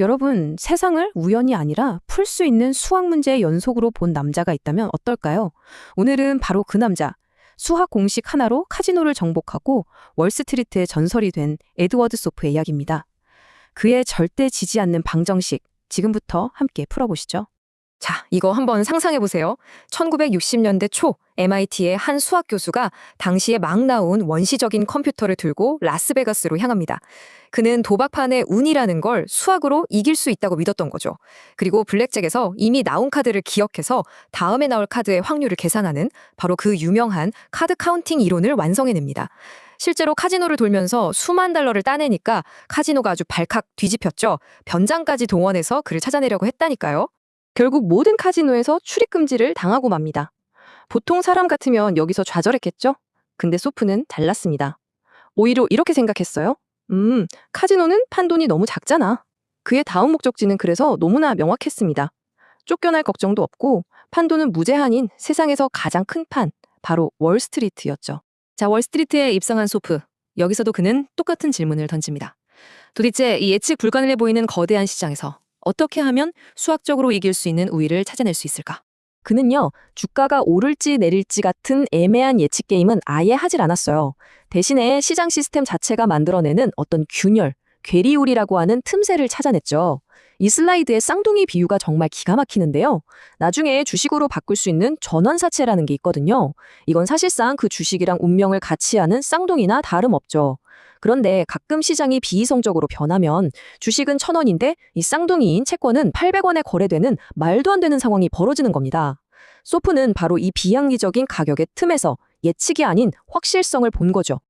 여러분, 세상을 우연이 아니라 풀 수 있는 수학 문제의 연속으로 본 남자가 있다면 어떨까요? 오늘은 바로 그 남자, 수학 공식 하나로 카지노를 정복하고 월스트리트의 전설이 된 에드워드 소프의 이야기입니다. 그의 절대 지지 않는 방정식, 지금부터 함께 풀어보시죠. 자, 이거 한번 상상해보세요. 1960년대 초 MIT의 한 수학 교수가 당시에 막 나온 원시적인 컴퓨터를 들고 라스베가스로 향합니다. 그는 도박판의 운이라는 걸 수학으로 이길 수 있다고 믿었던 거죠. 그리고 블랙잭에서 이미 나온 카드를 기억해서 다음에 나올 카드의 확률을 계산하는 바로 그 유명한 카드 카운팅 이론을 완성해냅니다. 실제로 카지노를 돌면서 수만 달러를 따내니까 카지노가 아주 발칵 뒤집혔죠. 변장까지 동원해서 그를 찾아내려고 했다니까요. 결국 모든 카지노에서 출입 금지를 당하고 맙니다. 보통 사람 같으면 여기서 좌절했겠죠? 근데 소프는 달랐습니다. 오히려 이렇게 생각했어요. 카지노는 판돈이 너무 작잖아. 그의 다음 목적지는 그래서 너무나 명확했습니다. 쫓겨날 걱정도 없고 판돈은 무제한인 세상에서 가장 큰 판, 바로 월스트리트였죠. 자, 월스트리트에 입성한 소프. 여기서도 그는 똑같은 질문을 던집니다. 도대체 이 예측 불가능해 보이는 거대한 시장에서 어떻게 하면 수학적으로 이길 수 있는 우위를 찾아낼 수 있을까? 그는요, 주가가 오를지 내릴지 같은 애매한 예측 게임은 아예 하질 않았어요. 대신에 시장 시스템 자체가 만들어내는 어떤 균열, 괴리울이라고 하는 틈새를 찾아냈죠. 이 슬라이드의 쌍둥이 비유가 정말 기가 막히는데요. 나중에 주식으로 바꿀 수 있는 전환사채라는 게 있거든요. 이건 사실상 그 주식이랑 운명을 같이 하는 쌍둥이나 다름없죠. 그런데 가끔 시장이 비이성적으로 변하면 주식은 1,000원인데 이 쌍둥이인 채권은 800원에 거래되는 말도 안 되는 상황이 벌어지는 겁니다. 소프는 바로 이 비합리적인 가격의 틈에서 예측이 아닌 확실성을 본 거죠.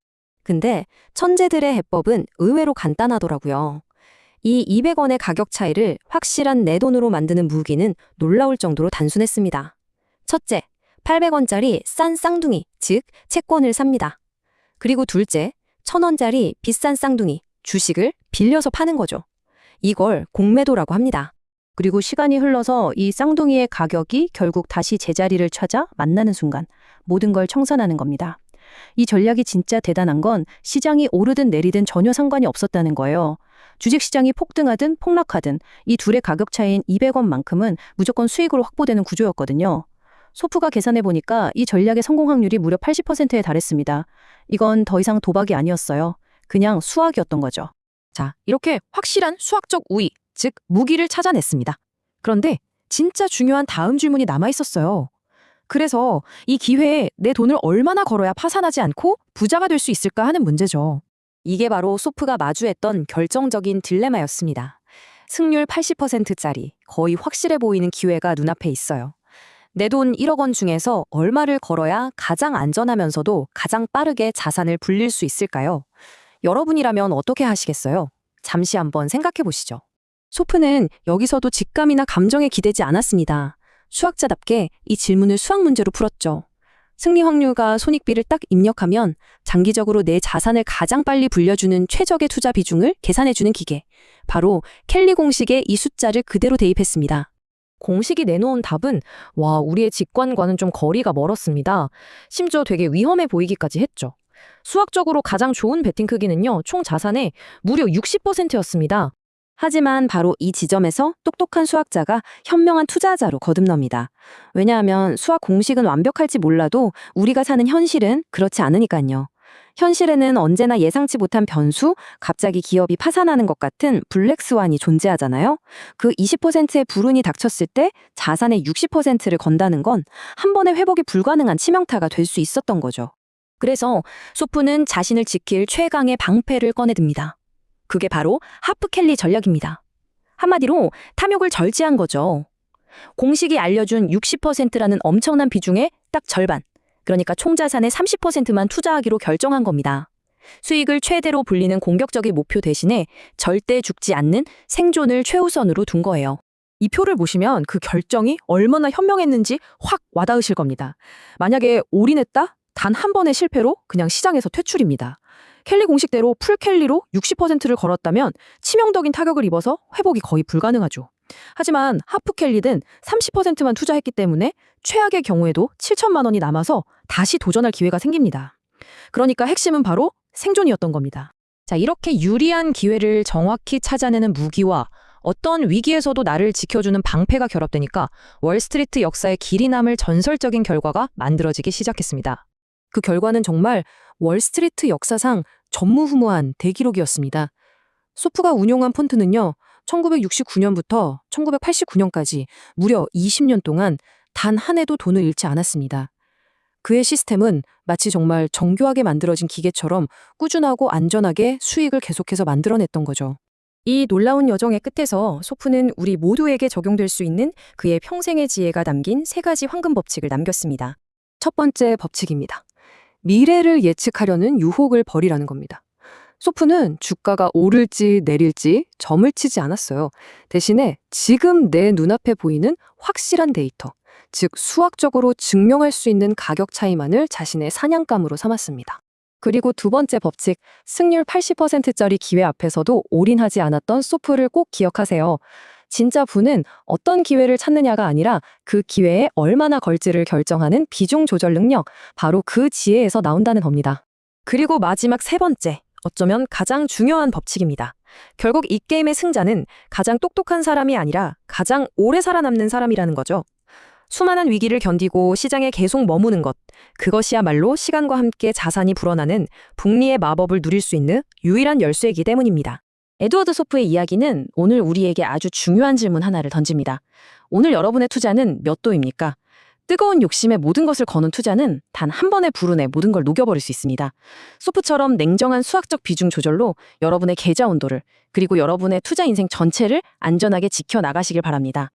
근데 천재들의 해법은 의외로 간단하더라고요. 이 200원의 가격 차이를 확실한 내 돈으로 만드는 무기는 놀라울 정도로 단순했습니다. 첫째, 800원짜리 싼 쌍둥이, 즉 채권을 삽니다. 그리고 둘째, 1,000원짜리 비싼 쌍둥이, 주식을 빌려서 파는 거죠. 이걸 공매도라고 합니다. 그리고 시간이 흘러서 이 쌍둥이의 가격이 결국 다시 제자리를 찾아 만나는 순간 모든 걸 청산하는 겁니다. 이 전략이 진짜 대단한 건 시장이 오르든 내리든 전혀 상관이 없었다는 거예요. 주식시장이 폭등하든 폭락하든 이 둘의 가격 차이인 200원만큼은 무조건 수익으로 확보되는 구조였거든요. 소프가 계산해보니까 이 전략의 성공 확률이 무려 80%에 달했습니다. 이건 더 이상 도박이 아니었어요. 그냥 수학이었던 거죠. 자, 이렇게 확실한 수학적 우위, 즉 무기를 찾아냈습니다. 그런데 진짜 중요한 다음 질문이 남아있었어요. 그래서 이 기회에 내 돈을 얼마나 걸어야 파산하지 않고 부자가 될 수 있을까 하는 문제죠. 이게 바로 소프가 마주했던 결정적인 딜레마였습니다. 승률 80%짜리 거의 확실해 보이는 기회가 눈앞에 있어요. 내 돈 1억 원 중에서 얼마를 걸어야 가장 안전하면서도 가장 빠르게 자산을 불릴 수 있을까요? 여러분이라면 어떻게 하시겠어요? 잠시 한번 생각해 보시죠. 소프는 여기서도 직감이나 감정에 기대지 않았습니다. 수학자답게 이 질문을 수학 문제로 풀었죠. 승리 확률과 손익비를 딱 입력하면 장기적으로 내 자산을 가장 빨리 불려주는 최적의 투자 비중을 계산해주는 기계. 바로 켈리 공식에 이 숫자를 그대로 대입했습니다. 공식이 내놓은 답은 우리의 직관과는 좀 거리가 멀었습니다. 심지어 되게 위험해 보이기까지 했죠. 수학적으로 가장 좋은 베팅 크기는요, 총 자산의 무려 60%였습니다. 하지만 바로 이 지점에서 똑똑한 수학자가 현명한 투자자로 거듭납니다. 왜냐하면 수학 공식은 완벽할지 몰라도 우리가 사는 현실은 그렇지 않으니까요. 현실에는 언제나 예상치 못한 변수, 갑자기 기업이 파산하는 것 같은 블랙스완이 존재하잖아요. 그 20%의 불운이 닥쳤을 때 자산의 60%를 건다는 건 한 번에 회복이 불가능한 치명타가 될 수 있었던 거죠. 그래서 소프는 자신을 지킬 최강의 방패를 꺼내듭니다. 그게 바로 하프켈리 전략입니다. 한마디로 탐욕을 절제한 거죠. 공식이 알려준 60%라는 엄청난 비중의 딱 절반, 그러니까 총 자산의 30%만 투자하기로 결정한 겁니다. 수익을 최대로 불리는 공격적인 목표 대신에 절대 죽지 않는 생존을 최우선으로 둔 거예요. 이 표를 보시면 그 결정이 얼마나 현명했는지 확 와닿으실 겁니다. 만약에 올인했다? 단 한 번의 실패로 그냥 시장에서 퇴출입니다. 켈리 공식대로 풀켈리로 60%를 걸었다면 치명적인 타격을 입어서 회복이 거의 불가능하죠. 하지만 하프켈리든 30%만 투자했기 때문에 최악의 경우에도 7천만 원이 남아서 다시 도전할 기회가 생깁니다. 그러니까 핵심은 바로 생존이었던 겁니다. 자, 이렇게 유리한 기회를 정확히 찾아내는 무기와 어떤 위기에서도 나를 지켜주는 방패가 결합되니까 월스트리트 역사에 길이 남을 전설적인 결과가 만들어지기 시작했습니다. 그 결과는 정말 월스트리트 역사상 전무후무한 대기록이었습니다. 소프가 운용한 폰트는요, 1969년부터 1989년까지 무려 20년 동안 단 한 해도 돈을 잃지 않았습니다. 그의 시스템은 마치 정말 정교하게 만들어진 기계처럼 꾸준하고 안전하게 수익을 계속해서 만들어냈던 거죠. 이 놀라운 여정의 끝에서 소프는 우리 모두에게 적용될 수 있는 그의 평생의 지혜가 담긴 세 가지 황금 법칙을 남겼습니다. 첫 번째 법칙입니다. 미래를 예측하려는 유혹을 버리라는 겁니다. 소프는 주가가 오를지 내릴지 점을 치지 않았어요. 대신에 지금 내 눈앞에 보이는 확실한 데이터, 즉 수학적으로 증명할 수 있는 가격 차이만을 자신의 사냥감으로 삼았습니다. 그리고 두 번째 법칙, 승률 80%짜리 기회 앞에서도 올인하지 않았던 소프를 꼭 기억하세요. 진짜 부는 어떤 기회를 찾느냐가 아니라 그 기회에 얼마나 걸지를 결정하는 비중 조절 능력, 바로 그 지혜에서 나온다는 겁니다. 그리고 마지막 세 번째, 어쩌면 가장 중요한 법칙입니다. 결국 이 게임의 승자는 가장 똑똑한 사람이 아니라 가장 오래 살아남는 사람이라는 거죠. 수많은 위기를 견디고 시장에 계속 머무는 것, 그것이야말로 시간과 함께 자산이 불어나는 복리의 마법을 누릴 수 있는 유일한 열쇠이기 때문입니다. 에드워드 소프의 이야기는 오늘 우리에게 아주 중요한 질문 하나를 던집니다. 오늘 여러분의 투자는 몇 도입니까? 뜨거운 욕심에 모든 것을 거는 투자는 단 한 번의 불운에 모든 걸 녹여버릴 수 있습니다. 소프처럼 냉정한 수학적 비중 조절로 여러분의 계좌 온도를, 그리고 여러분의 투자 인생 전체를 안전하게 지켜나가시길 바랍니다.